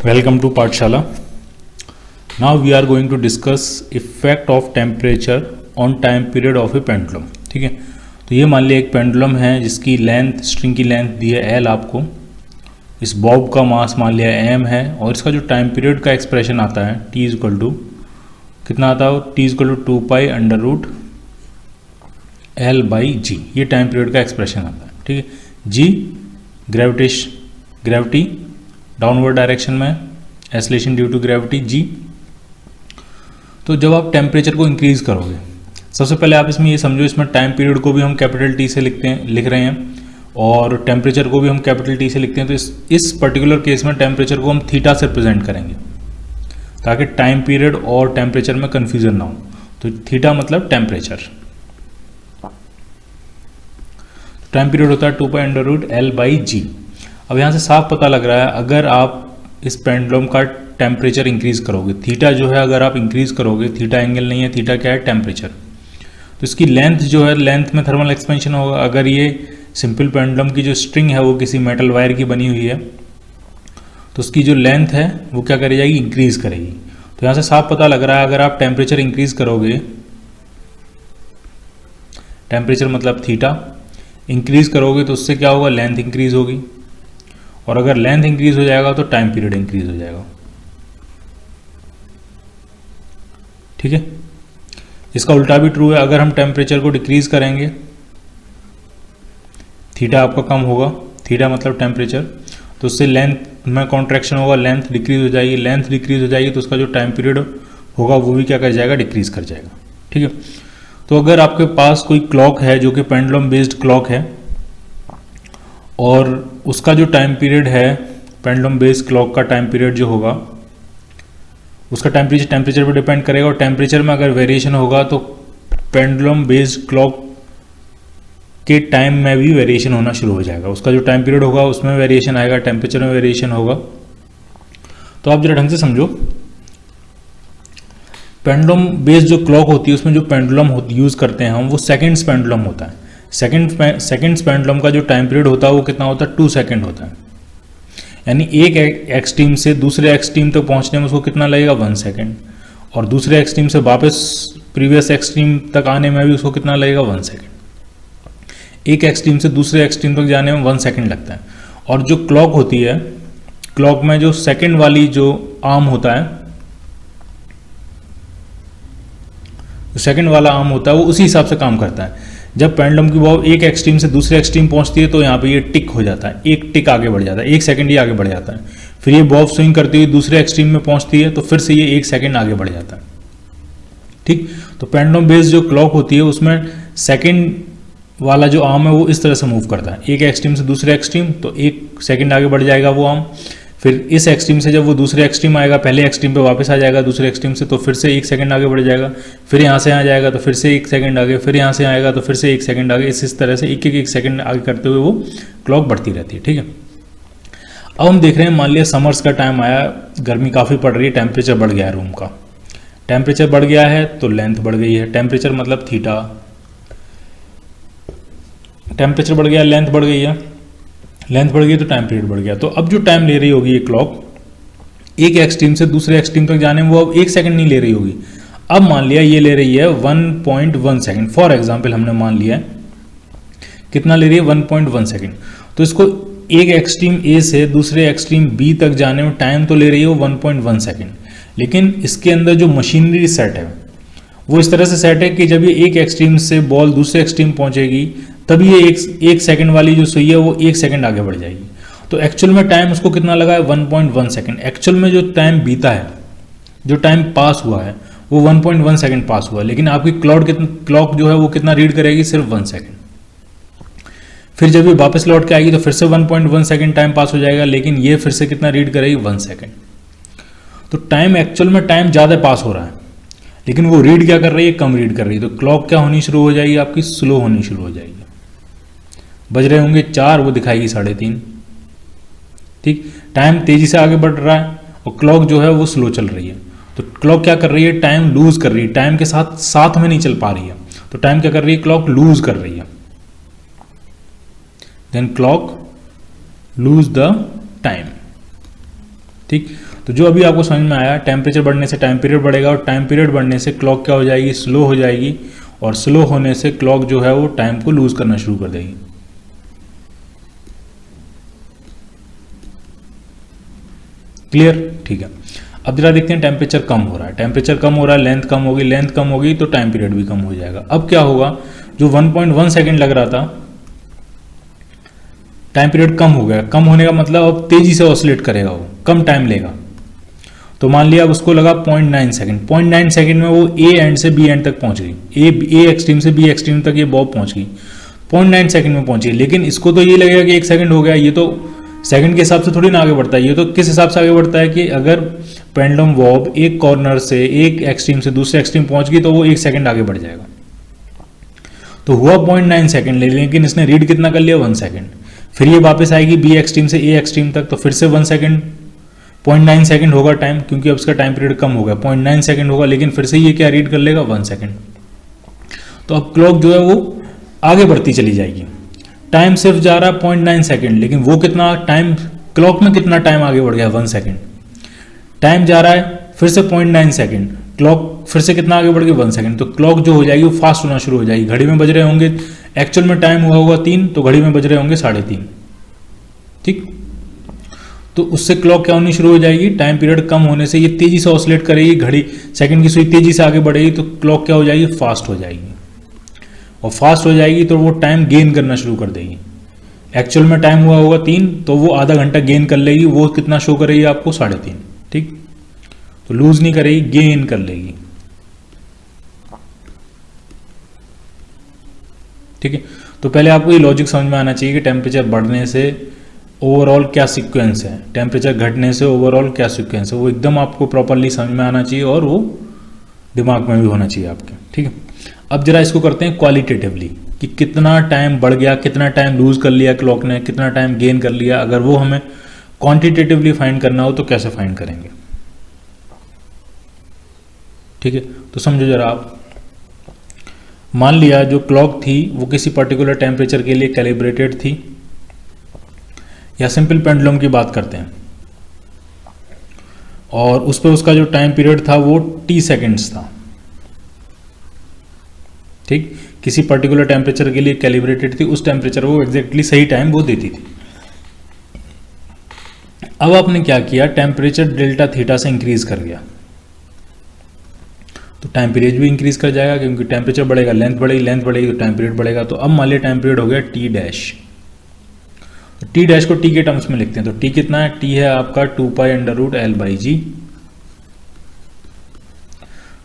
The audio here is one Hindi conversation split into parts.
Welcome to Pathshala. Now we are going to discuss effect of temperature on time period of a pendulum. ठीक है, तो ये मान लिया एक पेंडुलम है जिसकी लेंथ, स्ट्रिंग की लेंथ दी है L आपको, इस बॉब का मास मान लिया M है और इसका जो टाइम पीरियड का एक्सप्रेशन आता है T इक्वल टू कितना आता है, T equal to 2 pi under root L/G, ये टाइम पीरियड का एक्सप्रेशन आता है. ठीक है, G ग्रेविटी डाउनवर्ड डायरेक्शन में, एस्लेशन ड्यू टू ग्रेविटी G. तो जब आप टेम्परेचर को इंक्रीज करोगे, सबसे पहले आप इसमें ये समझो, इसमें टाइम पीरियड को भी हम कैपिटल T से लिख रहे हैं और टेम्परेचर को भी हम कैपिटल T से लिखते हैं. तो इस पर्टिकुलर केस में टेम्परेचर को हम थीटा से रिप्रेजेंट करेंगे ताकि टाइम पीरियड और टेम्परेचर में कन्फ्यूजन ना हो. तो थीटा मतलब टेम्परेचर. टाइम पीरियड होता है 2 पाई अंडर रूट L/G. अब यहाँ से साफ पता लग रहा है, अगर आप इस पेंडुलम का टेम्परेचर इंक्रीज करोगे, थीटा जो है अगर आप इंक्रीज करोगे, थीटा एंगल नहीं है, थीटा क्या है, टेम्परेचर, तो इसकी लेंथ जो है, लेंथ में थर्मल एक्सपेंशन होगा. अगर ये सिंपल पेंडुलम की जो स्ट्रिंग है वो किसी मेटल वायर की बनी हुई है तो उसकी जो लेंथ है वो क्या करी जाएगी, इंक्रीज करेगी. तो यहाँ से साफ पता लग रहा है, अगर आप टेम्परेचर इंक्रीज करोगे, टेम्परेचर मतलब थीटा इंक्रीज करोगे तो उससे क्या होगा, लेंथ इंक्रीज होगी और अगर लेंथ इंक्रीज हो जाएगा तो टाइम पीरियड इंक्रीज हो जाएगा. ठीक है, इसका उल्टा भी ट्रू है. अगर हम टेम्परेचर को डिक्रीज करेंगे, थीटा आपका कम होगा, थीटा मतलब टेम्परेचर, तो उससे लेंथ में कॉन्ट्रैक्शन होगा, लेंथ डिक्रीज हो जाएगी. लेंथ डिक्रीज हो जाएगी तो उसका जो टाइम पीरियड होगा वो भी क्या कर जाएगा, डिक्रीज कर जाएगा. ठीक है, तो अगर आपके पास कोई क्लॉक है जो कि पेंडुलम बेस्ड क्लॉक है और उसका जो टाइम पीरियड है, पेंडुलम बेस्ड क्लॉक का टाइम पीरियड जो होगा उसका टेम्परेचर पर डिपेंड करेगा और टेम्परेचर में अगर वेरिएशन होगा तो पेंडुलम बेस्ड क्लॉक के टाइम में भी वेरिएशन होना शुरू हो जाएगा. उसका जो टाइम पीरियड होगा उसमें वेरिएशन आएगा, टेम्परेचर में वेरिएशन होगा. तो आप जरा ढंग से समझो, पेंडुलम बेस्ड जो क्लॉक होती है उसमें जो पेंडुलम यूज़ करते हैं हम, वो सेकेंड्स पेंडुलम होता है. सेकेंड्स पेंडुलम का जो टाइम पीरियड होता है वो कितना होता है, 2 सेकेंड होता है. यानी एक एक्सट्रीम से दूसरे एक्सट्रीम तक पहुंचने में उसको कितना लगेगा, 1 सेकेंड, और दूसरे एक्सट्रीम से वापस प्रीवियस एक्सट्रीम तक आने में भी उसको कितना लगेगा, 1 सेकेंड. एक एक्सट्रीम से दूसरे एक्सट्रीम तक जाने में 1 सेकेंड लगता है. और जो क्लॉक होती है, क्लॉक में जो सेकेंड वाली जो आर्म होता है, जो सेकेंड वाला आर्म होता है वो उसी हिसाब से काम करता है. जब पेंडुलम की बॉब एक एक्सट्रीम से दूसरे एक्सट्रीम पहुंचती है तो यहाँ पे ये टिक हो जाता है, एक टिक आगे बढ़ जाता है, 1 सेकंड ही आगे बढ़ जाता है. फिर ये बॉब स्विंग करती हुई दूसरे एक्सट्रीम में पहुंचती है तो फिर से ये 1 सेकंड आगे बढ़ जाता है. ठीक, तो पेंडुलम बेस्ड जो क्लॉक होती है उसमें सेकंड वाला जो आर्म है वो इस तरह से मूव करता है, एक एक्सट्रीम से दूसरे एक्सट्रीम तो 1 सेकंड आगे बढ़ जाएगा वो आर्म. फिर इस एक्सट्रीम से जब वो दूसरे एक्सट्रीम आएगा, पहले एक्सट्रीम पे वापस आ जाएगा दूसरे एक्सट्रीम से, तो फिर से 1 सेकंड आगे बढ़ जाएगा. फिर यहाँ से आ जाएगा तो फिर से 1 सेकंड आगे, फिर यहाँ से आएगा तो फिर से 1 सेकंड आगे. इस तरह से एक सेकंड आगे करते हुए वो क्लॉक बढ़ती रहती है. ठीक है, अब हम देख रहे हैं, मान लिया समर्स का टाइम आया, गर्मी काफ़ी पड़ रही है, टेम्परेचर बढ़ गया है रूम का. टेम्परेचर बढ़ गया है तो लेंथ बढ़ गई है, टेम्परेचर मतलब थीटा, टेम्परेचर बढ़ गया, लेंथ बढ़ गई है, लेंथ बढ़ गई तो टाइम पीरियड बढ़ गया. तो अब जो टाइम ले रही होगी ये क्लॉक एक एक्सट्रीम से दूसरे एक्सट्रीम तक जाने में, वो अब 1 सेकंड नहीं ले रही होगी. अब मान लिया ये ले रही है 1.1 सेकंड, फॉर एग्जांपल हमने मान लिया कितना ले रही है, 1.1 सेकंड. तो इसको एक एक्सट्रीम ए से दूसरे एक्सट्रीम बी तक जाने में टाइम तो ले रही है वो 1.1 सेकंड, लेकिन इसके अंदर जो मशीनरी सेट है वो इस तरह से सेट है कि जब ये एक एक्सट्रीम से बॉल दूसरे एक्सट्रीम पहुंचेगी तभी ये एक सेकंड वाली जो सुई है वो 1 सेकंड आगे बढ़ जाएगी. तो एक्चुअल में टाइम उसको कितना लगा है, 1.1 सेकंड. एक्चुअल में जो टाइम बीता है, जो टाइम पास हुआ है वो 1.1 सेकंड पास हुआ है, लेकिन आपकी क्लॉक जो है वो कितना रीड करेगी, सिर्फ 1 सेकंड. फिर जब ये वापस लौट के आएगी तो फिर से 1.1 सेकंड टाइम पास हो जाएगा, लेकिन ये फिर से कितना रीड करेगी, 1 सेकंड. तो टाइम एक्चुअल में टाइम ज़्यादा पास हो रहा है, लेकिन वो रीड क्या कर रही है, कम रीड कर रही है. तो क्लॉक क्या होनी शुरू हो जाएगी, आपकी स्लो होनी शुरू हो जाएगी. बज रहे होंगे 4, वो दिखाएगी 3:30. ठीक, टाइम तेजी से आगे बढ़ रहा है और क्लॉक जो है वो स्लो चल रही है. तो क्लॉक क्या कर रही है, टाइम लूज कर रही है, टाइम के साथ साथ में नहीं चल पा रही है. तो टाइम क्या कर रही है, क्लॉक लूज कर रही है. Then clock lose the time. ठीक। तो जो अभी आपको समझ में आया, टेम्परेचर बढ़ने से टाइम पीरियड बढ़ेगा और टाइम पीरियड बढ़ने से क्लॉक क्या हो जाएगी, स्लो हो जाएगी, और स्लो होने से क्लॉक जो है वो टाइम को लूज करना शुरू कर देगी। क्लियर? ठीक है। अब जरा देखते हैं टेम्परेचर कम हो रहा है, टेम्परेचर कम हो रहा है, लेंथ कम होगी, लेंथ कम होगी तो टाइम पीरियड भी कम हो जाएगा। अब क्या होगा, जो 1.1 सेकेंड लग रहा था, टाइम पीरियड कम हो गया। कम होने का मतलब अब तेजी से ऑसिलेट करेगा, वो कम टाइम लेगा। तो मान लिया अब उसको लगा 0.9 सेकंड, 0.9 सेकंड में वो ए एंड से बी एंड तक पहुंच गई, ए एक्सट्रीम से बी एक्सट्रीम तक ये बॉब पहुंच गई, 0.9 सेकंड में पहुंची। लेकिन इसको तो ये लगेगा कि 1 सेकंड हो गया, ये तो सेकंड के हिसाब से थोड़ी ना आगे बढ़ता है। ये तो किस हिसाब से आगे बढ़ता है कि अगर पेंडुलम बॉब एक कॉर्नर से, एक एक्सट्रीम से दूसरे एक्सट्रीम पहुंच गई तो वो 1 सेकंड आगे बढ़ जाएगा। तो हुआ 0.9 सेकंड, लेकिन इसने रीड कितना कर लिया, 1 सेकंड। फिर ये वापस आएगी बी एक्सट्रीम से ए एक्सट्रीम तक, तो फिर से 1 सेकंड, 0.9 सेकंड होगा टाइम, क्योंकि अब इसका टाइम पीरियड कम हो गया, 0.9 सेकंड होगा। लेकिन फिर से ये क्या रीड कर लेगा, 1 सेकंड। तो अब क्लॉक जो है वो आगे बढ़ती चली जाएगी। टाइम सिर्फ जा रहा है 0.9 सेकंड, लेकिन वो कितना टाइम, क्लॉक में कितना टाइम आगे बढ़ गया, 1 सेकंड। टाइम जा रहा है फिर से 0.9 सेकंड, क्लॉक फिर से कितना आगे बढ़ गई, 1 सेकंड। तो क्लॉक जो हो जाएगी वो फास्ट होना शुरू हो जाएगी। घड़ी में बज रहे होंगे, एक्चुअल में टाइम हुआ होगा 3, तो घड़ी में बज रहे होंगे 3:30। ठीक। तो उससे क्लॉक क्या होनी शुरू हो जाएगी, टाइम पीरियड कम होने से ये तेजी से ऑसिलेट करेगी, घड़ी सेकंड की सुई तेजी से आगे बढ़ेगी, तो क्लॉक क्या हो जाएगी, फास्ट हो जाएगी। और फास्ट हो जाएगी तो वो टाइम गेन करना शुरू कर देगी। एक्चुअल में टाइम हुआ होगा 3, तो वो आधा घंटा गेन कर लेगी। वो कितना शो करेगी आपको, 3:30। ठीक। तो लूज नहीं करेगी, गेन कर लेगी। ठीक है। तो पहले आपको ये लॉजिक समझ में आना चाहिए कि टेम्परेचर बढ़ने से ओवरऑल क्या सीक्वेंस है, टेम्परेचर घटने से ओवरऑल क्या सीक्वेंस है, वो एकदम आपको प्रॉपरली समझ में आना चाहिए और वो दिमाग में भी होना चाहिए आपके। ठीक है। अब जरा इसको करते हैं क्वालिटेटिवली, कि कितना टाइम बढ़ गया, कितना टाइम लूज कर लिया क्लॉक ने, कितना टाइम गेन कर लिया। अगर वो हमें क्वांटिटेटिवली फाइंड करना हो तो कैसे फाइंड करेंगे। ठीक है। तो समझो जरा आप, मान लिया जो क्लॉक थी वो किसी पर्टिकुलर टेम्परेचर के लिए कैलिब्रेटेड थी, या सिंपल पेंडुलम की बात करते हैं, और उस पर उसका जो टाइम पीरियड था वो t सेकेंड्स था। ठीक। किसी पर्टिकुलर टेम्परेचर के लिए कैलिब्रेटेड थी, उस टेम्परेचर को एग्जैक्टली सही टाइम वो देती थी। अब आपने क्या किया, टेम्परेचर डेल्टा थीटा से इंक्रीज कर गया, तो टाइम पीरियड भी इंक्रीज कर जाएगा, क्योंकि टेम्परेचर बढ़ेगा, लेंथ बढ़ेगी, लेंथ बढ़ेगी तो टाइम पीरियड बढ़ेगा। तो अब मान लिया टाइम पीरियड हो गया टी डैश। तो टी डैश को टी के टर्म्स में लिखते हैं। तो टी कितना है, टी है आपका 2π√L/g।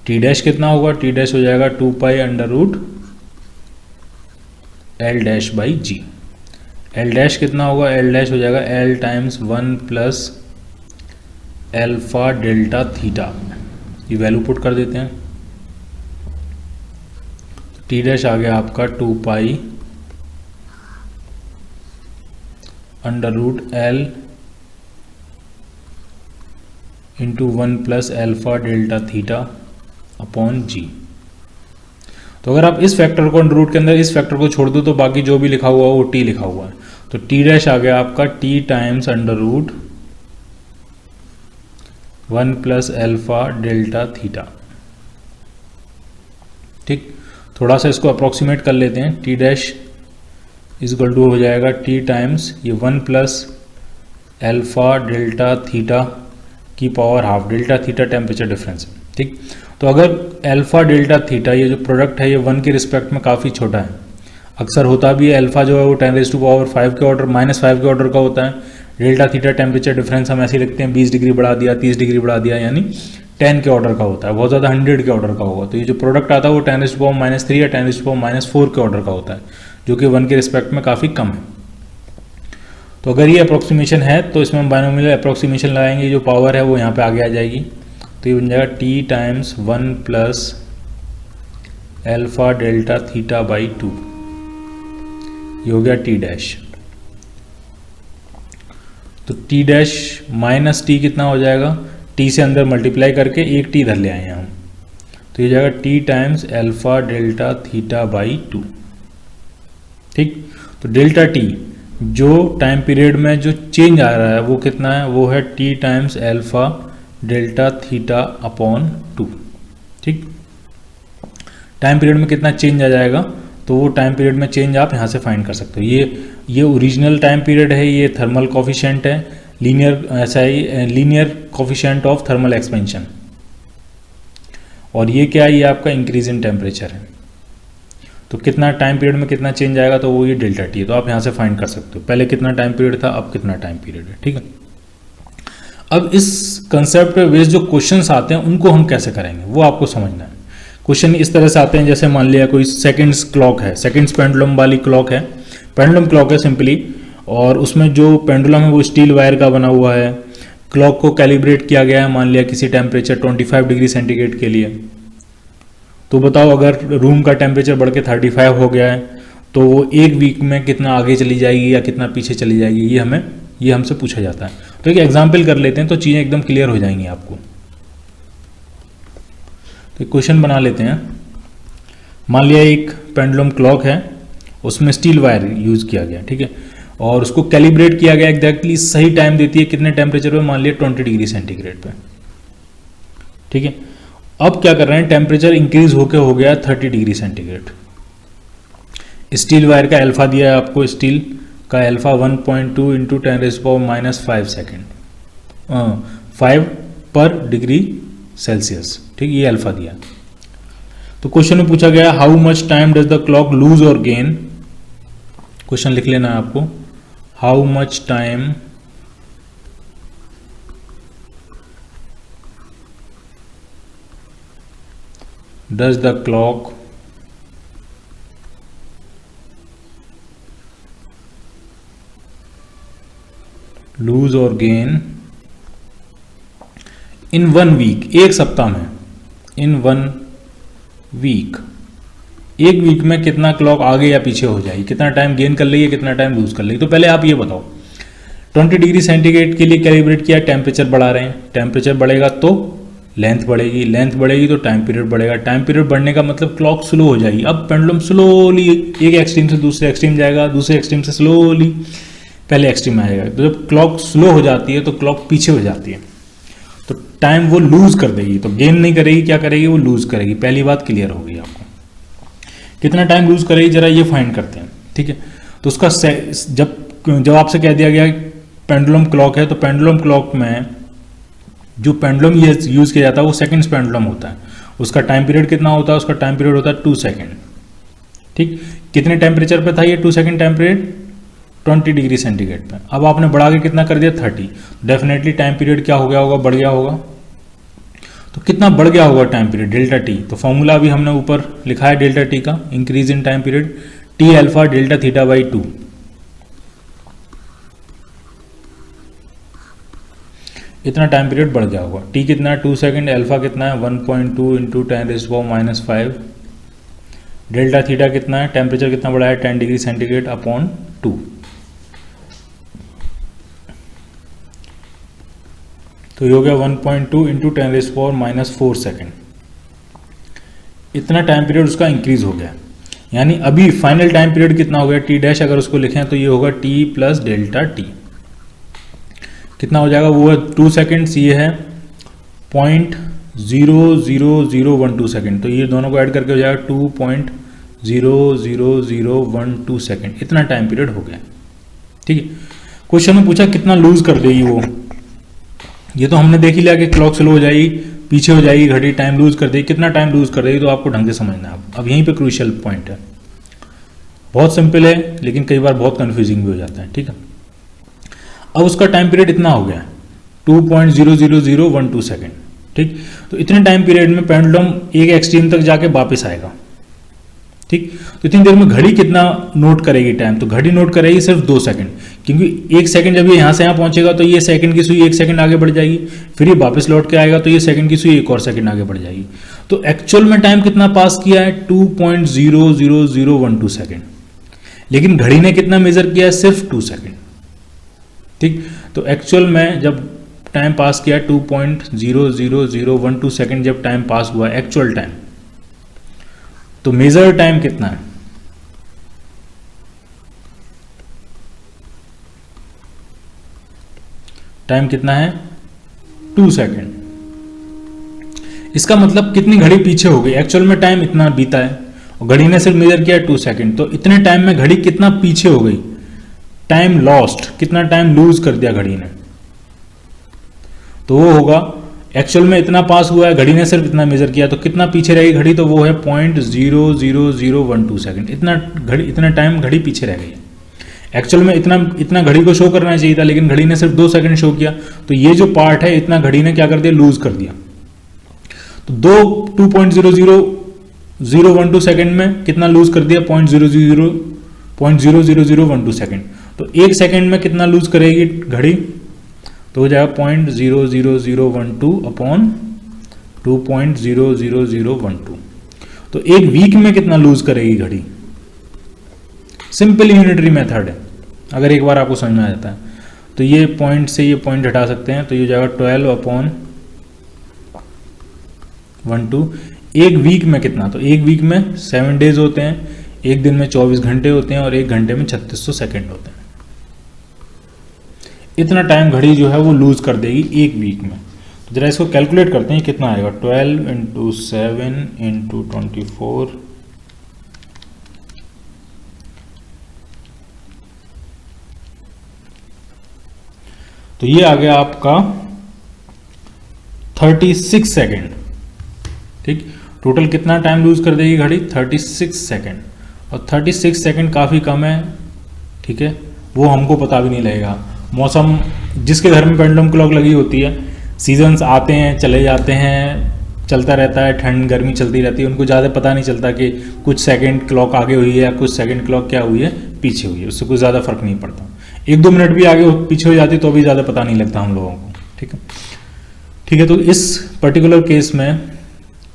टी डैश कितना होगा, टी डैश हो जाएगा 2π√L'/g। एल डैश कितना होगा, एल डैश हो जाएगा L times 1 + alpha delta theta. ये वैल्यू पुट कर देते हैं। टी डैश आ गया आपका 2π√L into 1 + alpha delta theta upon G. तो अगर आप इस फैक्टर को अंडर रूट के अंदर इस फैक्टर को छोड़ दो तो बाकी जो भी लिखा हुआ है वो टी लिखा हुआ है। तो टी डैश आ गया आपका T times √1 + alpha delta theta. ठीक। थोड़ा सा इसको अप्रोक्सीमेट कर लेते हैं। टी डैश इक्वल टू हो जाएगा टी टाइम्स ये 1 + अल्फा डेल्टा थीटा की power half. Delta theta temperature difference है। ठीक। तो अगर अल्फा डेल्टा थीटा ये जो प्रोडक्ट है ये 1 के रिस्पेक्ट में काफ़ी छोटा है, अक्सर होता भी है अल्फा जो है वो 10⁵ के ऑर्डर -5 के ऑर्डर का होता है। डेल्टा थीटा टेम्परेचर डिफरेंस हम ऐसे ही लिखते हैं 20 डिग्री बढ़ा दिया, 30 डिग्री बढ़ा दिया, यानी 10 के ऑर्डर का होता है। बहुत ज़्यादा 100 के ऑर्डर का होगा। तो ये जो प्रोडक्ट आता है वो 10⁻³ या 10⁻⁴ के ऑर्डर का होता है, जो कि 1 के रिस्पेक्ट में काफ़ी कम है। तो अगर ये अप्रोक्सीमेशन है तो इसमें हम बाइनोमियल अप्रोक्सीमेशन लगाएंगे, जो पावर है वो यहाँ पे आगे आ जाएगी। तो ये बन जाएगा T times 1 + alpha delta theta by 2। ये हो गया टी डैश। तो टी डैश माइनस टी कितना हो जाएगा, टी से अंदर मल्टीप्लाई करके एक टी इधर ले आए हैं हम, तो ये जाएगा T times alpha delta theta by 2। ठीक। तो डेल्टा टी जो टाइम पीरियड में जो चेंज आ रहा है वो कितना है, वो है t times alpha delta theta upon 2। ठीक, टाइम पीरियड में कितना चेंज आ जाएगा, तो वो टाइम पीरियड में चेंज आप यहाँ से फाइंड कर सकते हो। ये ओरिजिनल टाइम पीरियड है, ये थर्मल कॉफिशिएंट है, लीनियर ऐसा ही linear coefficient of thermal expansion, और ये क्या है, ये आपका इंक्रीज इन टेम्परेचर है। तो कितना टाइम पीरियड में कितना चेंज आएगा, तो वो ये डेल्टा टी है। तो आप यहाँ से फाइंड कर सकते हो पहले कितना टाइम पीरियड था, अब कितना टाइम पीरियड है। ठीक है, अब इस कंसेप्ट पे बेस्ड जो क्वेश्चंस आते हैं उनको हम कैसे करेंगे वो आपको समझना है। क्वेश्चन इस तरह से आते हैं, जैसे मान लिया कोई सेकंड्स क्लॉक है, सेकंड्स पेंडुलम वाली क्लॉक है, पेंडुलम क्लॉक है सिंपली, और उसमें जो पेंडुलम है वो स्टील वायर का बना हुआ है। क्लॉक को कैलिब्रेट किया गया है मान लिया किसी टेम्परेचर 25 डिग्री सेंटीग्रेड के लिए। तो बताओ अगर रूम का टेम्परेचर बढ़ के 35 हो गया है तो वो एक वीक में कितना आगे चली जाएगी या कितना पीछे चली जाएगी, ये हमसे पूछा जाता है। तो एक एग्जाम्पल कर लेते हैं तो चीज़ें एकदम क्लियर हो जाएंगी आपको। तो क्वेश्चन बना लेते हैं। मान लिया एक पेंडुलम क्लॉक है, उसमें स्टील वायर यूज़ किया गया, ठीक है, और उसको कैलिब्रेट किया गया, एग्जैक्टली सही टाइम देती है कितने टेम्परेचर पे, मान लिया 20 डिग्री सेंटीग्रेड पे। ठीक है, अब क्या कर रहे हैं, टेम्परेचर इंक्रीज होके हो गया 30 डिग्री सेंटीग्रेड। स्टील वायर का अल्फा दिया है आपको, स्टील का अल्फा 1.2 इंटू 10⁻⁻5 सेकेंड, 5 पर डिग्री सेल्सियस। ठीक, ये अल्फा दिया। तो क्वेश्चन में पूछा गया how much time does the clock lose और गेन। क्वेश्चन लिख लेना है आपको, how much time does the clock lose or gain in 1 week, एक सप्ताह में, in 1 week, एक वीक में कितना क्लॉक आगे या पीछे हो जाएगी, कितना टाइम गेन कर लेगी, कितना टाइम लूज कर लेगी। तो पहले आप ये बताओ, 20 डिग्री सेंटीग्रेड के लिए कैलिब्रेट किया, टेम्परेचर बढ़ा रहे हैं, टेम्परेचर बढ़ेगा तो लेंथ बढ़ेगी, लेंथ बढ़ेगी तो टाइम पीरियड बढ़ेगा, टाइम पीरियड बढ़ने का मतलब क्लॉक स्लो हो जाएगी। अब पेंडुलम स्लोली एक एक्सट्रीम से दूसरे एक्सट्रीम जाएगा, दूसरे एक्सट्रीम से स्लोली पहले एक्सट्रीम आएगा। तो जब क्लॉक स्लो हो जाती है तो क्लॉक पीछे हो जाती है, तो टाइम वो लूज कर देगी, तो गेन नहीं करेगी, क्या करेगी, वो लूज करेगी। पहली बात क्लियर होगी आपको। कितना टाइम लूज करेगी जरा ये फाइंड करते हैं। ठीक है, तो उसका जब आपसे कह दिया गया पेंडुलम क्लॉक है, तो पेंडुलम क्लॉक में जो पेंडुलम यूज किया जाता है वो सेकंड्स पेंडुलम होता है। उसका टाइम पीरियड कितना होता है, उसका टाइम पीरियड होता है 2 सेकंड। ठीक, कितने टेम्परेचर पे था ये 2 second time period, 20 degree centigrade पे। अब आपने बढ़ा के कितना कर दिया 30, डेफिनेटली टाइम पीरियड क्या हो गया होगा, बढ़ गया होगा। तो कितना बढ़ गया होगा टाइम पीरियड, डेल्टा टी। तो फॉर्मूला अभी हमने ऊपर लिखा है डेल्टा टी का, increase in time period, T alpha delta theta by 2। इतना टाइम पीरियड बढ़ गया होगा। टी कितना है 2 सेकंड, अल्फा कितना है 1.2 इंटू 10⁻⁻5, डेल्टा थीटा कितना है, टेम्परेचर कितना बढ़ा है 10 डिग्री सेंटीग्रेड अपॉन 2। तो ये हो गया 1.2 इंटू 10⁻⁻4 सेकेंड। इतना टाइम पीरियड उसका इंक्रीज हो गया। यानी अभी फाइनल टाइम पीरियड कितना हो गया, टी डैश अगर उसको लिखें तो ये होगा टी प्लस डेल्टा टी। कितना हो जाएगा, वो है 2 सेकेंड्स, ये है 0.00012 सेकेंड। तो ये दोनों को ऐड करके हो जाएगा 2.00012 सेकेंड। इतना टाइम पीरियड हो गया। ठीक है, क्वेश्चन में पूछा कितना लूज कर देगी वो। ये तो हमने देख ही लिया कि क्लॉक स्लो हो जाएगी, पीछे हो जाएगी घड़ी, टाइम लूज कर देगी। कितना टाइम लूज कर देगी तो आपको ढंग से समझना है। अब यहीं पे क्रूशियल पॉइंट है। बहुत सिंपल है लेकिन कई बार बहुत कंफ्यूजिंग भी हो जाता है। ठीक है, अब उसका टाइम पीरियड इतना हो गया 2.00012 सेकेंड। ठीक, तो इतने टाइम पीरियड में पेंडुलम एक एक्सट्रीम तक जाके वापस आएगा। ठीक, तो इतनी देर में घड़ी कितना नोट करेगी टाइम, तो घड़ी नोट करेगी सिर्फ 2 सेकंड, क्योंकि 1 सेकंड जब ये यहाँ से यहाँ पहुंचेगा तो ये सेकंड की सुई 1 सेकंड आगे बढ़ जाएगी, फिर ये वापस लौट के आएगा तो ये सेकंड की सुई 1 और सेकंड आगे बढ़ जाएगी। तो एक्चुअल में टाइम कितना पास किया है 2.00012 सेकंड, लेकिन घड़ी ने कितना मेजर किया है, सिर्फ 2 सेकंड। ठीक, तो एक्चुअल में जब टाइम पास किया 2.00012 सेकंड जब टाइम पास हुआ एक्चुअल टाइम, तो मेजर टाइम कितना है, टाइम कितना है 2 सेकेंड। इसका मतलब कितनी घड़ी पीछे हो गई, एक्चुअल में टाइम इतना बीता है और घड़ी ने सिर्फ मेजर किया 2 सेकेंड, तो इतने टाइम में घड़ी कितना पीछे हो गई, टाइम लॉस्ट, कितना टाइम लूज कर दिया घड़ी ने, तो वो होगा एक्चुअल में इतना पास हुआ है, घड़ी ने सिर्फ इतना मेजर किया, तो कितना पीछे रहेगी घड़ी, तो वो है 0.00012 सेकेंड, इतना टाइम घड़ी पीछे रह गई है। एक्चुअल में इतना घड़ी को शो करना चाहिए था, लेकिन घड़ी ने सिर्फ 2 सेकंड शो किया, तो ये जो पार्ट है इतना घड़ी ने क्या कर दिया, लूज कर दिया। तो 2.00012 सेकंड में कितना लूज कर दिया, 0.00012 सेकंड। तो 1 सेकंड में कितना लूज करेगी घड़ी, तो हो जाएगा 0.00012 अपॉन 2.00012। तो एक वीक में कितना लूज करेगी घड़ी, सिंपल यूनिटरी मेथड है, अगर एक बार आपको समझ में आ जाता है। तो ये पॉइंट से ये पॉइंट हटा सकते हैं, तो ये हो जाएगा 12/12। एक वीक में कितना, तो एक वीक में 7 डेज होते हैं, एक दिन में 24 घंटे होते हैं और एक घंटे में 3600 सेकेंड होते हैं। इतना टाइम घड़ी जो है वो लूज कर देगी एक वीक में। तो जरा इसको कैलकुलेट करते हैं कितना आएगा, 12 × 7 × 24, तो ये आ गया आपका 36 सेकेंड। ठीक, टोटल कितना टाइम लूज कर देगी घड़ी, 36 सेकेंड। और 36 सेकेंड काफ़ी कम है, ठीक है, वो हमको पता भी नहीं लगेगा। मौसम, जिसके घर में पेंडुलम क्लॉक लगी होती है, सीजन्स आते हैं चले जाते हैं, चलता रहता है, ठंड गर्मी चलती रहती है, उनको ज़्यादा पता नहीं चलता कि कुछ सेकंड क्लॉक आगे हुई है या कुछ सेकंड क्लॉक क्या हुई है पीछे हुई है, उससे कुछ ज़्यादा फर्क नहीं पड़ता। 1-2 मिनट भी आगे पीछे हो जाती तो भी ज़्यादा पता नहीं लगता हम लोगों को। ठीक है, ठीक है। तो इस पर्टिकुलर केस में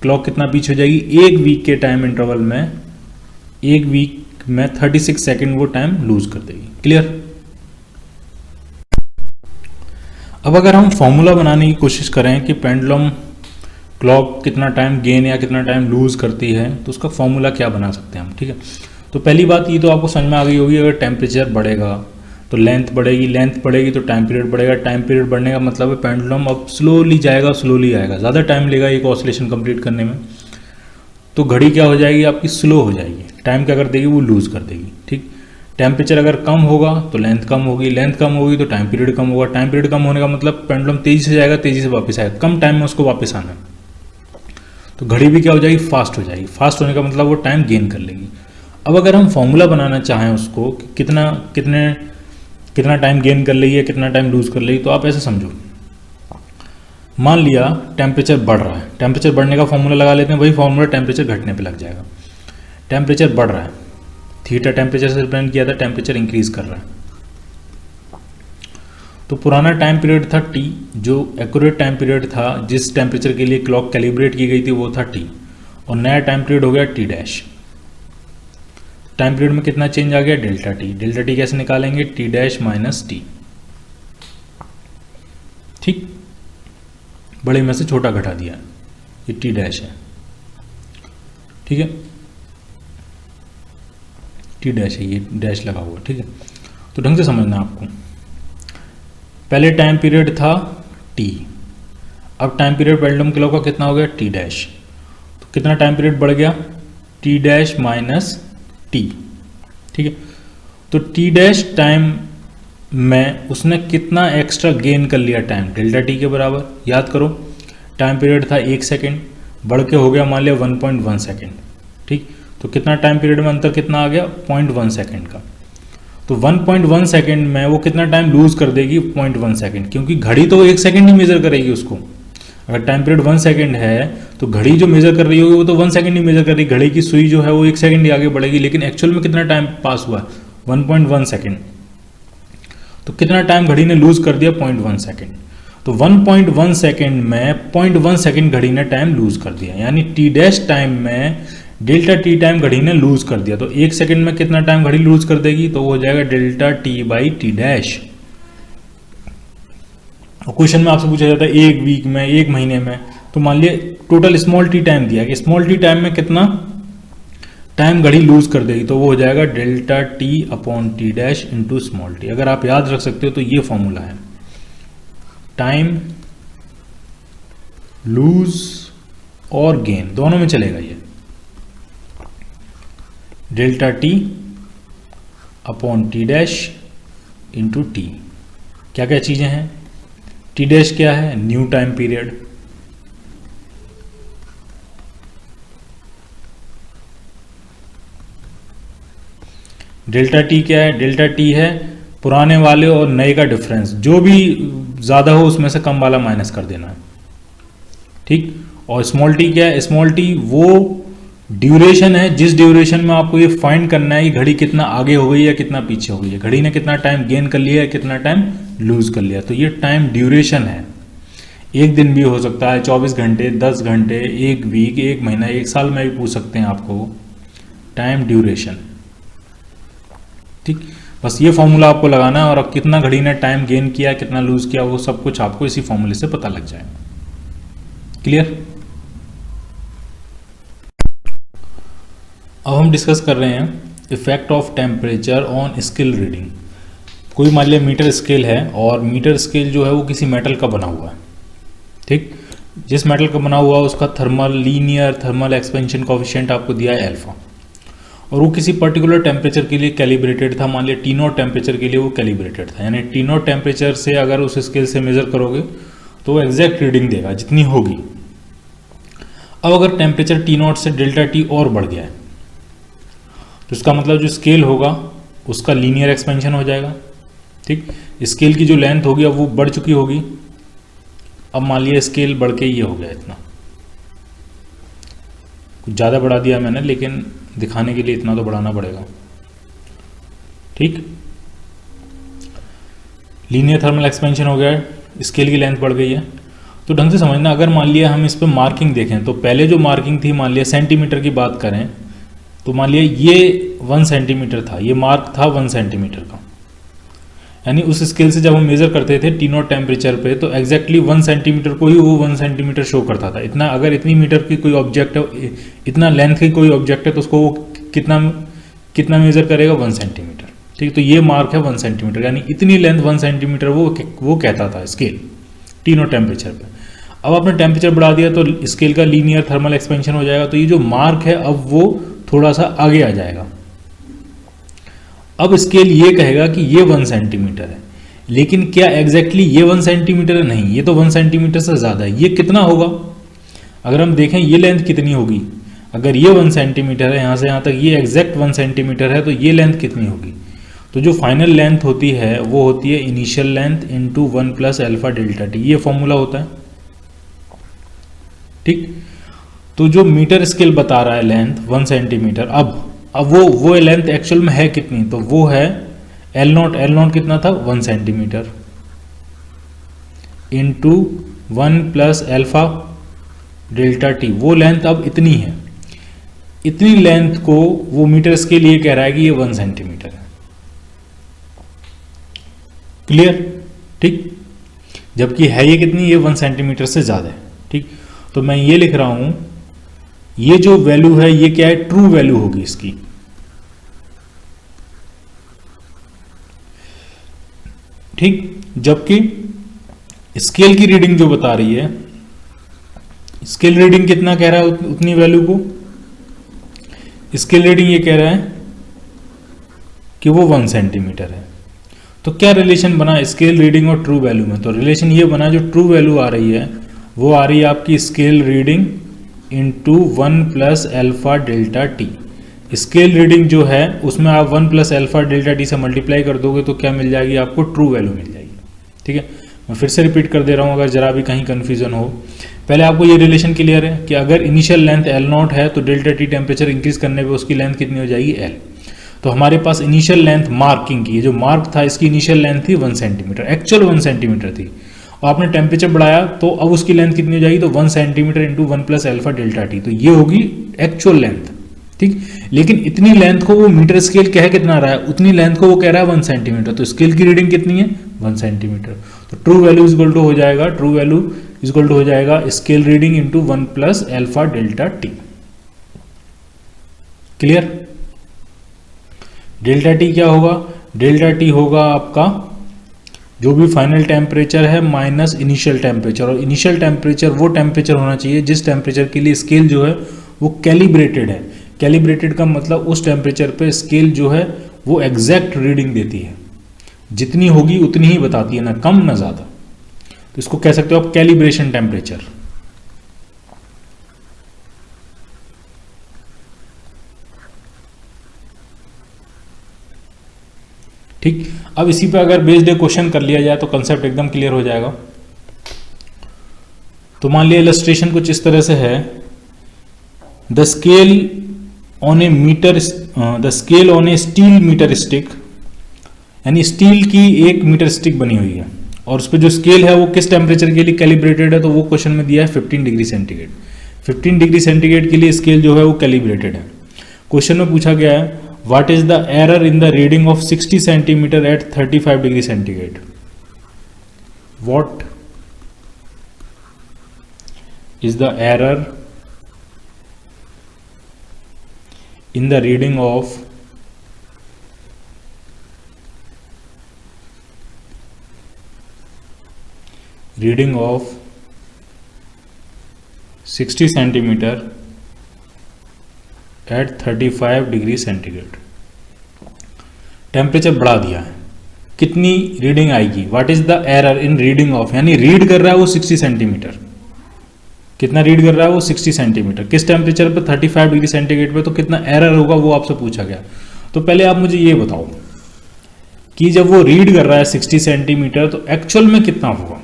क्लॉक कितना पीछे हो जाएगी, एक वीक के टाइम इंटरवल में, एक वीक में 36 सेकेंड वो टाइम लूज कर देगी। क्लियर। अब अगर हम फॉर्मूला बनाने की कोशिश करें कि पेंडुलम क्लॉक कितना टाइम गेन या कितना टाइम लूज करती है, तो उसका फॉर्मूला क्या बना सकते हैं हम। ठीक है, तो पहली बात ये तो आपको समझ में आ गई होगी, अगर टेम्परेचर बढ़ेगा तो लेंथ बढ़ेगी, लेंथ बढ़ेगी तो टाइम पीरियड बढ़ेगा, टाइम पीरियड बढ़ने का मतलब है पेंडुलम अब स्लोली जाएगा, स्लोली आएगा, ज़्यादा टाइम लेगा एक ऑसिलेशन कंप्लीट करने में, तो घड़ी क्या हो जाएगी आपकी, स्लो हो जाएगी, टाइम क्या कर देगी, वो लूज कर देगी। ठीक, टेम्परेचर अगर कम होगा तो लेंथ कम होगी, लेंथ कम होगी तो टाइम पीरियड कम होगा, टाइम पीरियड कम होने का मतलब पेंडुलम तेजी से जाएगा, तेजी से वापस आएगा, कम टाइम में उसको वापस आना है, तो घड़ी भी क्या हो जाएगी, फास्ट हो जाएगी। फास्ट होने का मतलब वो टाइम गेन कर लेगी। अब अगर हम फॉर्मूला बनाना चाहें उसको कि कितना टाइम गेन कर लेगी या कितना टाइम लूज कर लेगी, तो आप ऐसे समझो, मान लिया टेम्परेचर बढ़ रहा है, टेम्परेचर बढ़ने का फॉर्मूला लगा लेते हैं, वही फॉर्मूला टेम्परेचर घटने पे लग जाएगा। टेम्परेचर बढ़ रहा है, थीटा टेम्परेचर से रिप्रेजेंट किया था, टेम्परेचर इंक्रीज कर रहा है, तो पुराना टाइम पीरियड था T, जो एक्यूरेट टाइम पीरियड था जिस टेम्परेचर के लिए क्लॉक कैलिब्रेट की गई थी वो था T, और नया टाइम पीरियड हो गया T डैश। टाइम पीरियड में कितना चेंज आ गया, डेल्टा T। डेल्टा T कैसे निकालेंगे, T डैश माइनस T। ठीक, बड़े में से छोटा घटा दिया, ये T डैश है। ठीक है, T डैश है, ये डैश लगा हुआ। ठीक है, तो ढंग से समझना आपको, पहले टाइम पीरियड था T, अब टाइम पीरियड पेंडुलम क्लॉक का कितना हो गया, T डैश, तो कितना टाइम पीरियड बढ़ गया, T डैश माइनस T। ठीक है, तो T डैश टाइम में उसने कितना एक्स्ट्रा गेन कर लिया टाइम, डेल्टा T के बराबर। याद करो, टाइम पीरियड था 1 सेकेंड, बढ़ के हो गया मान लिया 1.1 सेकेंड। ठीक, तो कितना टाइम पीरियड में अंतर कितना आ गया, 0.1 सेकेंड का। तो 1.1 सेकेंड में वो कितना टाइम लूज कर देगी, 0.1 सेकेंड, क्योंकि घड़ी तो 1 सेकेंड ही मेजर करेगी उसको। अगर टाइम पीरियड 1 सेकेंड है तो घड़ी जो मेजर कर रही होगी वो तो 1 सेकेंड ही मेजर कर रही है, घड़ी की सुई जो है वो 1 सेकेंड ही आगे बढ़ेगी, लेकिन एक्चुअल में कितना टाइम पास हुआ, 1.1 सेकेंड। तो कितना टाइम घड़ी ने लूज कर दिया, 0.1 सेकेंड। तो 1.1 सेकेंड में 0.1 सेकेंड घड़ी ने टाइम लूज कर दिया, यानी T डैश टाइम में डेल्टा T टाइम घड़ी ने लूज कर दिया। तो 1 सेकेंड में कितना टाइम घड़ी लूज कर देगी, तो वो हो जाएगा delta T by T dash. और क्वेश्चन में आपसे पूछा जाता है 1 वीक में, 1 महीने में, तो मान लिया टोटल स्मॉल टी टाइम दिया कि स्मॉल टी टाइम में कितना टाइम घड़ी लूज कर देगी, तो वो हो जाएगा delta T upon T dash into small T. अगर आप याद रख सकते हो तो ये फॉर्मूला है। टाइम लूज और गेन दोनों में चलेगा ये। Delta T upon T dash into T. क्या क्या चीजें हैं? टी डैश क्या है? New time period, delta T क्या है? डेल्टा टी है पुराने वाले और नए का डिफरेंस, जो भी ज़्यादा हो उसमें से कम वाला माइनस कर देना है, ठीक। और स्मॉल टी क्या है? स्मॉल टी वो ड्यूरेशन है जिस ड्यूरेशन में आपको ये फाइंड करना है कि घड़ी कितना आगे हो गई है कितना पीछे हो गई है, घड़ी ने कितना टाइम गेन कर लिया है कितना टाइम लूज कर लिया। तो ये टाइम ड्यूरेशन है। एक दिन भी हो सकता है, 24 घंटे, 10 घंटे, एक वीक, एक महीना, एक साल में भी पूछ सकते हैं आपको, टाइम ड्यूरेशन, ठीक। बस ये फॉर्मूला आपको लगाना है और अब कितना घड़ी ने टाइम गेन किया कितना लूज किया वो सब कुछ आपको इसी फॉर्मूले से पता लग जाएगा। क्लियर? अब हम डिस्कस कर रहे हैं effect of temperature on scale reading. कोई मान लिया मीटर स्केल है और मीटर स्केल जो है वो किसी मेटल का बना हुआ है, ठीक। जिस मेटल का बना हुआ है उसका thermal linear thermal expansion coefficient आपको दिया है अल्फा, और वो किसी पर्टिकुलर टेम्परेचर के लिए कैलिब्रेटेड था। मान लिया टी नॉट टेम्परेचर के लिए वो कैलिब्रेटेड था, यानी टी नॉट टेम्परेचर से अगर उस स्केल से मेजर करोगे तो वो एग्जैक्ट रीडिंग देगा जितनी होगी। अब अगर टेम्परेचर टी नॉट से डेल्टा टी और बढ़ गया है तो इसका मतलब जो स्केल होगा उसका लीनियर एक्सपेंशन हो जाएगा, ठीक। स्केल की जो लेंथ होगी अब वो बढ़ चुकी होगी। अब मान लिया स्केल बढ़ के ये हो गया इतना, कुछ ज़्यादा बढ़ा दिया मैंने लेकिन दिखाने के लिए इतना तो बढ़ाना पड़ेगा, ठीक। लीनियर थर्मल एक्सपेंशन हो गया है, स्केल की लेंथ बढ़ गई है। तो ढंग से समझना, अगर मान लिया हम इस पर मार्किंग देखें तो पहले जो मार्किंग थी, मान लिया सेंटीमीटर की बात करें तो मान लिया ये 1 सेंटीमीटर था, ये मार्क था 1 सेंटीमीटर का, यानी उस स्केल से जब हम मेजर करते थे टी नॉट टेम्परेचर पे तो एग्जैक्टली 1 सेंटीमीटर को ही वो 1 सेंटीमीटर शो करता था। इतना अगर इतनी मीटर की कोई ऑब्जेक्ट है, इतना लेंथ की कोई ऑब्जेक्ट है तो उसको वो कितना मेजर करेगा? 1 सेंटीमीटर, ठीक। तो ये मार्क है 1 सेंटीमीटर, यानी इतनी लेंथ 1 सेंटीमीटर वो कहता था स्केल टी नॉट टेम्परेचर पे। अब आपने टेम्परेचर बढ़ा दिया तो स्केल का लीनियर थर्मल एक्सपेंशन हो जाएगा, तो ये जो मार्क है अब वो थोड़ा सा आगे आ जाएगा। अब स्केल ये कहेगा कि ये 1 सेंटीमीटर है, लेकिन क्या एग्जैक्टली ये 1 सेंटीमीटर है? नहीं, ये तो 1 सेंटीमीटर से ज़्यादा है। ये कितना होगा? अगर हम देखें ये लेंथ कितनी होगी, अगर ये 1 सेंटीमीटर है यहाँ से यहाँ तक, ये एग्जैक्ट 1 सेंटीमीटर है, तो ये लेंथ कितनी होगी? तो जो फाइनल लेंथ होती है वो होती है initial length into 1 plus alpha delta T, ये फॉर्मूला होता है, ठीक। तो जो मीटर स्केल बता रहा है लेंथ 1 सेंटीमीटर, अब वो लेंथ एक्चुअल में है कितनी? तो वो है एल नॉट कितना था? 1 centimetre into 1 plus alpha delta T, वो लेंथ अब इतनी है। इतनी लेंथ को वो मीटर स्केल ये कह रहा है कि ये 1 सेंटीमीटर है। क्लियर? ठीक। जबकि है ये कितनी? ये 1 सेंटीमीटर से ज्यादा है, ठीक। तो मैं ये लिख रहा हूं, ये जो वैल्यू है ये क्या है? ट्रू वैल्यू होगी इसकी, ठीक। जबकि स्केल की रीडिंग जो बता रही है, स्केल रीडिंग कितना कह रहा है? उतनी वैल्यू को स्केल रीडिंग ये कह रहा है कि वो 1 सेंटीमीटर है। तो क्या रिलेशन बना स्केल रीडिंग और ट्रू वैल्यू में? तो रिलेशन ये बना, जो ट्रू वैल्यू आ रही है वो आ रही है आपकी scale reading into 1 plus alpha delta T. Scale reading जो है उसमें आप 1 प्लस अल्फा डेल्टा टी से मल्टीप्लाई कर दोगे तो क्या मिल जाएगी आपको? ट्रू वैल्यू मिल जाएगी, ठीक है। मैं फिर से रिपीट कर दे रहा हूँ अगर जरा भी कहीं कंफ्यूजन हो। पहले आपको ये रिलेशन क्लियर है कि अगर इनिशियल लेंथ एल नॉट है तो डेल्टा टी टेम्परेचर इंक्रीज करने पे उसकी लेंथ कितनी हो जाएगी? एल। तो हमारे पास इनिशियल लेंथ मार्किंग की, जो मार्क था इसकी इनिशियल लेंथ थी 1 सेंटीमीटर, एक्चुअल 1 सेंटीमीटर थी, और आपने टेम्परेचर बढ़ाया तो अब उसकी लेंथ कितनी हो जाएगी? तो 1 centimetre into 1 plus alpha delta T, तो ये होगी एक्चुअल लेंथ, ठीक। लेकिन इतनी लेंथ को वो मीटर स्केल कह कितना रहा है? उतनी लेंथ को वो कह रहा है 1 सेंटीमीटर, तो स्केल की रीडिंग कितनी है? 1 सेंटीमीटर। तो ट्रू वैल्यू इक्वल टू हो जाएगा, ट्रू वैल्यू इक्वल टू हो जाएगा scale reading into 1 plus alpha delta T. Clear? Delta T क्या होगा? डेल्टा टी होगा आपका जो भी फाइनल टेम्परेचर है माइनस इनिशियल टेम्परेचर, और इनिशियल टेम्परेचर वो टेम्परेचर होना चाहिए जिस टेम्परेचर के लिए स्केल जो है वो कैलिब्रेटेड है। कैलिब्रेटेड का मतलब उस टेम्परेचर पे स्केल जो है वो एग्जैक्ट रीडिंग देती है, जितनी होगी उतनी ही बताती है, ना कम ना ज़्यादा। तो इसको कह सकते हो आप कैलिब्रेशन टेम्परेचर। ठीक, अब इसी पे अगर बेस्ड ए क्वेश्चन कर लिया जाए तो कंसेप्ट एकदम क्लियर हो जाएगा। तो मान लिया इलस्ट्रेशन कुछ इस तरह से है, the scale on a metre, the scale on a steel metre stick, यानी स्टील की एक मीटर स्टिक बनी हुई है और उस पर जो स्केल है वो किस टेम्परेचर के लिए कैलिब्रेटेड है, तो वो क्वेश्चन में दिया है 15 डिग्री सेंटीग्रेड। 15 डिग्री सेंटीग्रेड के लिए स्केल जो है वो कैलिब्रेटेड है। क्वेश्चन में पूछा गया है what is the error in the reading of 60 centimetre at 35 degree centigrade. What is the error in the reading of reading of 60 centimeter at 35 degree centigrade. Temperature बढ़ा दिया है, कितनी रीडिंग आएगी, what is the error in reading of, यानी रीड कर रहा है वो 60 सेंटीमीटर, कितना रीड कर रहा है वो 60 सेंटीमीटर, किस टेम्परेचर पे 35 डिग्री सेंटीग्रेड पे, तो कितना एरर होगा वो आपसे पूछा गया। तो पहले आप मुझे ये बताओ कि जब वो रीड कर रहा है 60 सेंटीमीटर तो एक्चुअल में कितना होगा,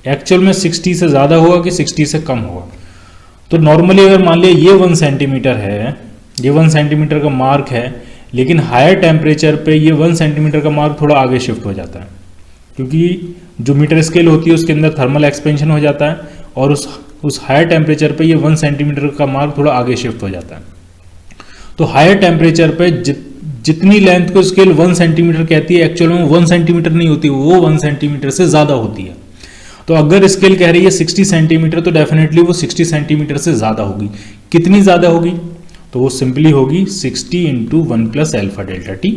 एक्चुअल में 60 से ज़्यादा होगा कि 60 से कम होगा। तो नॉर्मली अगर मान लिया ये 1 सेंटीमीटर है, ये 1 सेंटीमीटर का मार्क है, लेकिन हायर टेम्परेचर पे ये 1 सेंटीमीटर का मार्क थोड़ा आगे शिफ्ट हो जाता है, क्योंकि जो मीटर स्केल होती है उसके अंदर थर्मल एक्सपेंशन हो जाता है और उस हायर टेम्परेचर पे ये 1 सेंटीमीटर का मार्क थोड़ा आगे शिफ्ट हो जाता है। तो हायर टेम्परेचर पे जितनी लेंथ को स्केल 1 सेंटीमीटर कहती है, एक्चुअल में 1 सेंटीमीटर नहीं होती, वो 1 सेंटीमीटर से ज़्यादा होती है। तो अगर स्केल कह रही है 60 सेंटीमीटर तो डेफिनेटली वो 60 सेंटीमीटर से ज़्यादा होगी। कितनी ज़्यादा होगी, तो वो सिंपली होगी 60 into 1 plus alpha delta T.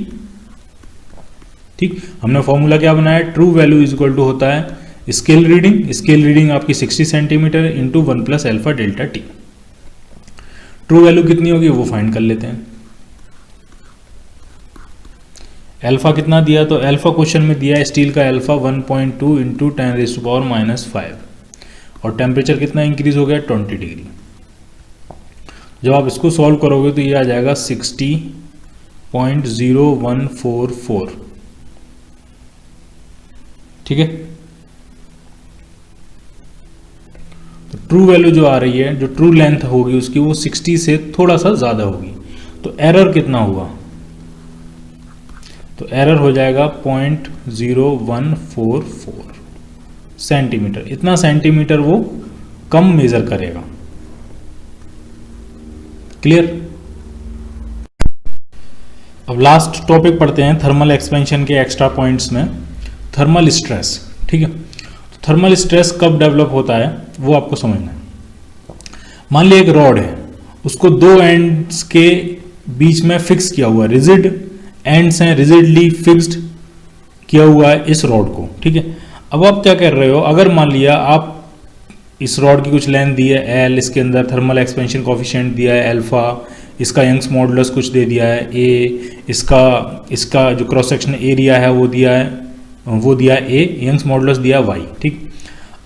ठीक, हमने फॉर्मूला क्या बनाया, true value is equal to होता है स्केल रीडिंग, स्केल रीडिंग आपकी 60 centimetre into 1 plus alpha delta T. True value कितनी होगी वो फाइंड कर लेते हैं। एल्फा कितना दिया, तो एल्फा क्वेश्चन में दिया है स्टील का एल्फा 1.2 इंटू 10⁻⁻⁵ और टेम्परेचर कितना इंक्रीज हो गया 20 डिग्री। जब आप इसको सॉल्व करोगे तो ये आ जाएगा 60.0144। ठीक है, तो ट्रू वैल्यू जो आ रही है, जो ट्रू लेंथ होगी उसकी वो 60 से थोड़ा सा ज़्यादा होगी। तो एरर कितना हुआ, तो एरर हो जाएगा 0.0144 सेंटीमीटर। इतना सेंटीमीटर वो कम मेजर करेगा। क्लियर। अब लास्ट टॉपिक पढ़ते हैं थर्मल एक्सपेंशन के एक्स्ट्रा पॉइंट्स में, थर्मल स्ट्रेस। ठीक है, तो थर्मल स्ट्रेस कब डेवलप होता है वो आपको समझना है। मान लिया एक रॉड है, उसको दो एंड्स के बीच में फिक्स किया हुआ है, रिजिड एंड्स हैं, रिजिडली फिक्स्ड किया हुआ है इस रॉड को। ठीक है, अब आप क्या कर रहे हो, अगर मान लिया आप इस रॉड की कुछ लेंथ दी है एल, इसके अंदर थर्मल एक्सपेंशन कोफिशिएंट दिया है अल्फा, इसका यंग्स मॉडुलस कुछ दे दिया है ए, इसका जो क्रॉस सेक्शन एरिया है वो दिया है ए, यंग्स मॉडुलस दिया है वाई। ठीक,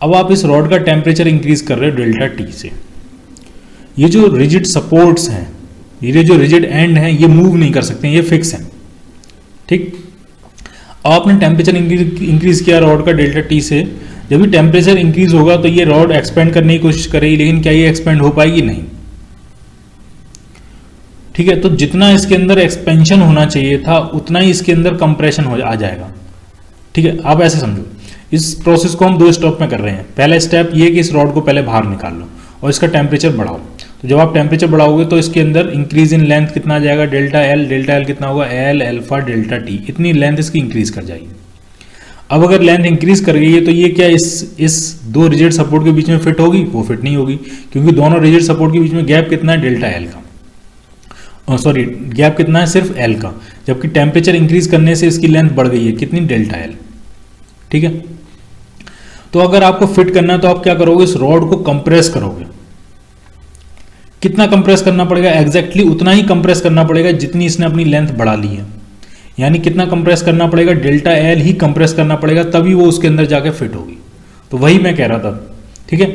अब आप इस रॉड का टेम्परेचर इंक्रीज कर रहे हो डेल्टा टी से। ये जो रिजिड सपोर्ट्स हैं, ये जो रिजिड एंड हैं, ये मूव नहीं कर सकते, ये फिक्स हैं। ठीक, अब आपने टेम्परेचर इंक्रीज किया रॉड का डेल्टा टी से। जब भी टेम्परेचर इंक्रीज होगा तो ये रॉड एक्सपेंड करने की कोशिश करेगी, लेकिन क्या ये एक्सपेंड हो पाएगी, नहीं। ठीक है, तो जितना इसके अंदर एक्सपेंशन होना चाहिए था उतना ही इसके अंदर कंप्रेशन आ जाएगा। ठीक है, आप ऐसे समझो, इस प्रोसेस को हम दो स्टेप में कर रहे हैं। पहला स्टेप ये कि इस रॉड को पहले बाहर निकाल लो और इसका टेम्परेचर बढ़ाओ। तो जब आप टेम्परेचर बढ़ाओगे तो इसके अंदर इंक्रीज इन लेंथ कितना आ जाएगा, डेल्टा एल कितना होगा, एल अल्फा डेल्टा टी, इतनी लेंथ इसकी इंक्रीज कर जाएगी। अब अगर लेंथ इंक्रीज कर गई है तो ये क्या इस दो रिजिड सपोर्ट के बीच में फिट होगी, वो फिट नहीं होगी, क्योंकि दोनों रिजिड सपोर्ट के बीच में गैप कितना है, डेल्टा एल का, सॉरी गैप कितना है, सिर्फ एल का, जबकि टेम्परेचर इंक्रीज करने से इसकी लेंथ बढ़ गई है, कितनी, डेल्टा एल। ठीक है। तो अगर आपको फिट करना है तो आप क्या करोगे, इस रॉड को कंप्रेस करोगे। कितना कंप्रेस करना पड़ेगा, एग्जैक्टली उतना ही कंप्रेस करना पड़ेगा जितनी इसने अपनी लेंथ बढ़ा ली है। यानी कितना कंप्रेस करना पड़ेगा, डेल्टा एल ही कंप्रेस करना पड़ेगा, तभी वो उसके अंदर जाके फिट होगी। तो वही मैं कह रहा था, ठीक है।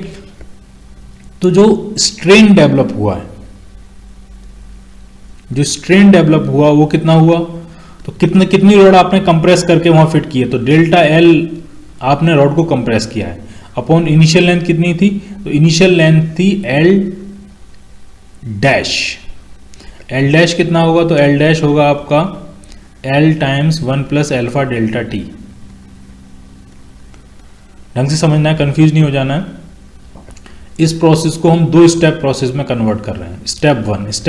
तो जो स्ट्रेन डेवलप हुआ है, जो स्ट्रेन डेवलप हुआ वो कितना हुआ, तो कितनी रॉड आपने कंप्रेस करके वहां फिट की है, तो डेल्टा एल आपने रॉड को कंप्रेस किया है अपॉन इनिशियल लेंथ कितनी थी, तो इनिशियल लेंथ थी एल डैश। एल डैश कितना होगा, तो एल डैश होगा आपका L times 1 plus alpha delta T. ढंग से समझना है, कंफ्यूज नहीं हो जाना है। इस प्रोसेस को हम 2 स्टेप प्रोसेस में कन्वर्ट कर रहे हैं। स्टेप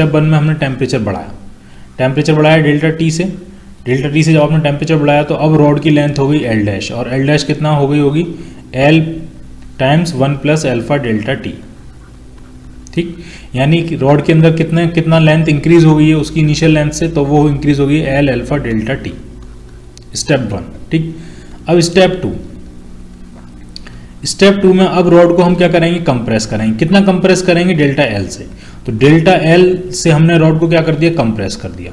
वन में हमने टेम्परेचर बढ़ाया डेल्टा टी से। डेल्टा टी से जब आपने टेम्परेचर बढ़ाया तो अब रॉड की लेंथ हो गई एल डैश, और एल डैश कितना हो गई होगी, L times 1 plus alpha delta T. ठीक, यानी कि रॉड के अंदर कितना लेंथ इंक्रीज हो गई है उसकी इनिशियल लेंथ से, तो वो इंक्रीज हो गई L alpha delta T. Step 1, ठीक। अब स्टेप टू में अब रॉड को हम क्या करेंगे, कंप्रेस करेंगे। कितना कंप्रेस करेंगे, डेल्टा एल से। तो डेल्टा एल से हमने रॉड को क्या कर दिया, कंप्रेस कर दिया।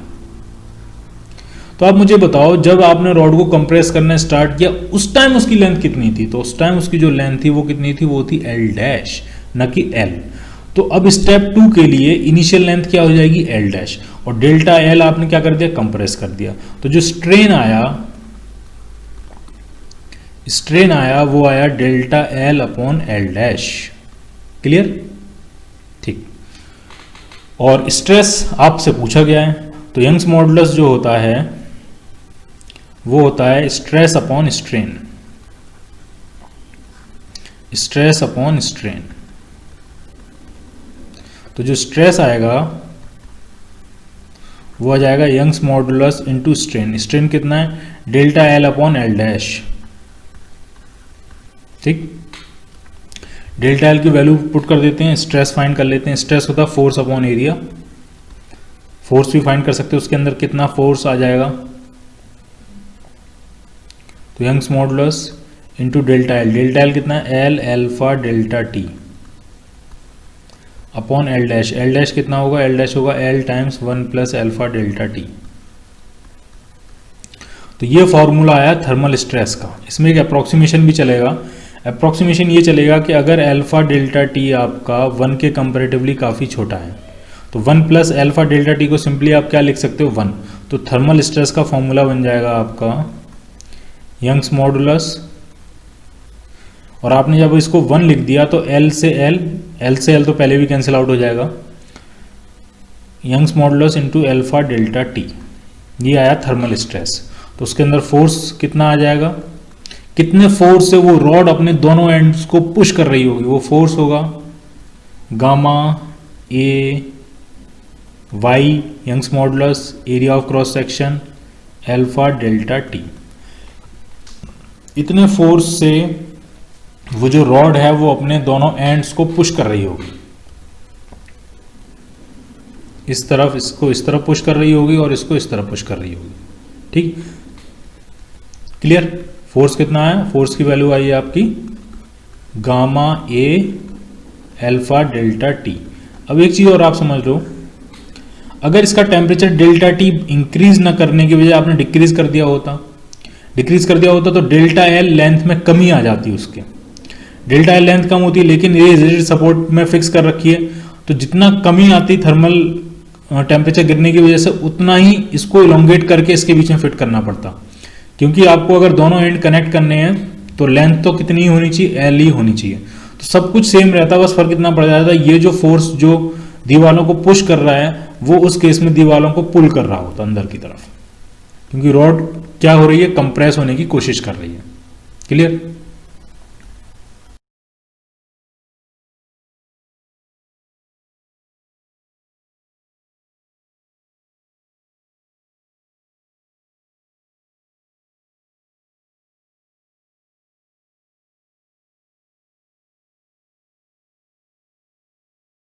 तो आप मुझे बताओ, जब आपने रॉड को कंप्रेस करना स्टार्ट किया उस टाइम उसकी लेंथ कितनी थी, तो उस टाइम उसकी जो लेंथ थी वो कितनी थी, वो थी एल डैश, न कि एल। तो अब स्टेप 2 के लिए इनिशियल लेंथ क्या हो जाएगी, एल डैश, और डेल्टा एल आपने क्या कर दिया, कंप्रेस कर दिया। तो जो स्ट्रेन आया वो आया delta L upon L dash. Clear, ठीक। और स्ट्रेस आपसे पूछा गया है, तो यंग्स मॉडुलस जो होता है वो होता है stress upon strain. Stress upon strain, तो जो स्ट्रेस आएगा वो आ जाएगा Young's modulus into strain. Strain कितना है, delta L upon L dash. ठीक, डेल्टा एल की वैल्यू पुट कर देते हैं, स्ट्रेस फाइंड कर लेते हैं। स्ट्रेस होता है फोर्स अपॉन एरिया। फोर्स भी फाइंड कर सकते हैं, उसके अंदर कितना फोर्स आ जाएगा, तो Young's modulus into delta L. Delta L कितना है, L alpha delta T upon L dash. L dash कितना होगा, एल डैश होगा L times 1 plus alpha delta T. तो ये फॉर्मूला आया थर्मल स्ट्रेस का। इसमें एक अप्रोक्सीमेशन भी चलेगा। अप्रोक्सीमेशन ये चलेगा कि अगर अल्फा डेल्टा टी आपका 1 के कंपेरेटिवली काफ़ी छोटा है, तो 1 प्लस एल्फा डेल्टा टी को सिंपली आप क्या लिख सकते हो, 1। तो थर्मल स्ट्रेस का फॉर्मूला बन जाएगा आपका यंग्स मॉडुलस, और आपने जब इसको 1 लिख दिया तो एल से एल तो पहले भी कैंसिल आउट हो जाएगा, Young's modulus into alpha delta T. ये आया थर्मल स्ट्रेस। तो उसके अंदर फोर्स कितना आ जाएगा, कितने फोर्स से वो रॉड अपने दोनों एंड्स को पुश कर रही होगी, वो फोर्स होगा gamma A Y Young's modulus area of cross section alpha delta T. इतने फोर्स से वो जो रॉड है वो अपने दोनों एंड्स को पुश कर रही होगी। इस तरफ इसको इस तरफ पुश कर रही होगी और इसको इस तरफ पुश कर रही होगी। ठीक, क्लियर। फोर्स कितना है, फोर्स की वैल्यू आई है आपकी गामा ए अल्फा डेल्टा टी। अब एक चीज और आप समझ लो, अगर इसका टेम्परेचर डेल्टा टी इंक्रीज ना करने की वजह आपने डिक्रीज कर दिया होता तो डेल्टा एल लेंथ में कमी आ जाती है। उसके डेल्टा एल लेंथ कम होती है, लेकिन ये रिजिड सपोर्ट में फिक्स कर रखी है, तो जितना कमी आती थर्मल टेम्परेचर गिरने की वजह से उतना ही इसको इलोंगेट करके इसके बीच में फिट करना पड़ता। क्योंकि आपको अगर दोनों एंड कनेक्ट करने हैं तो लेंथ तो कितनी होनी चाहिए, एल ही होनी चाहिए। तो सब कुछ सेम रहता है, बस फर्क इतना पड़ जाता है, ये जो फोर्स जो दीवालों को पुश कर रहा है वो उस केस में दीवालों को पुल कर रहा होता अंदर की तरफ, क्योंकि रॉड क्या हो रही है, कंप्रेस होने की कोशिश कर रही है। क्लियर।